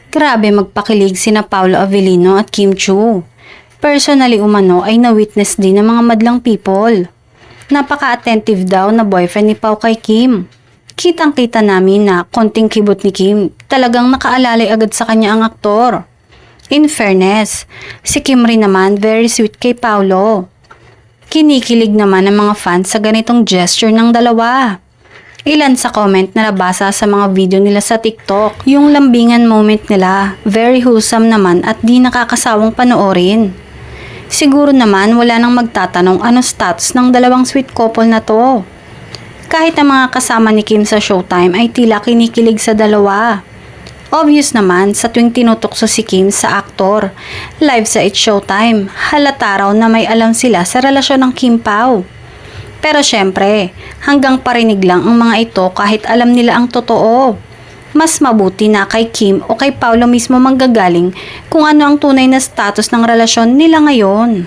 Grabe magpakilig sina Paolo Avellino at Kim Chiu. Personally umano ay na-witness din ng mga madlang people. Napaka-attentive daw na boyfriend ni Pao kay Kim. Kitang-kita namin na konting kibot ni Kim, talagang nakaalalay agad sa kanya ang aktor. In fairness, si Kim rin naman very sweet kay Paolo. Kinikilig naman ng mga fans sa ganitong gesture ng dalawa. Ilan sa comment na nabasa sa mga video nila sa TikTok, yung lambingan moment nila, very wholesome naman at di nakakasawang panoorin. Siguro naman wala nang magtatanong ano status ng dalawang sweet couple na to. Kahit ang mga kasama ni Kim sa Showtime ay tila kinikilig sa dalawa. Obvious naman sa tuwing tinutokso si Kim sa aktor, live sa It's Showtime, halata raw na may alam sila sa relasyon ng Kim Pao. Pero syempre, hanggang parinig lang ang mga ito kahit alam nila ang totoo. Mas mabuti na kay Kim o kay Paolo mismo manggagaling kung ano ang tunay na status ng relasyon nila ngayon.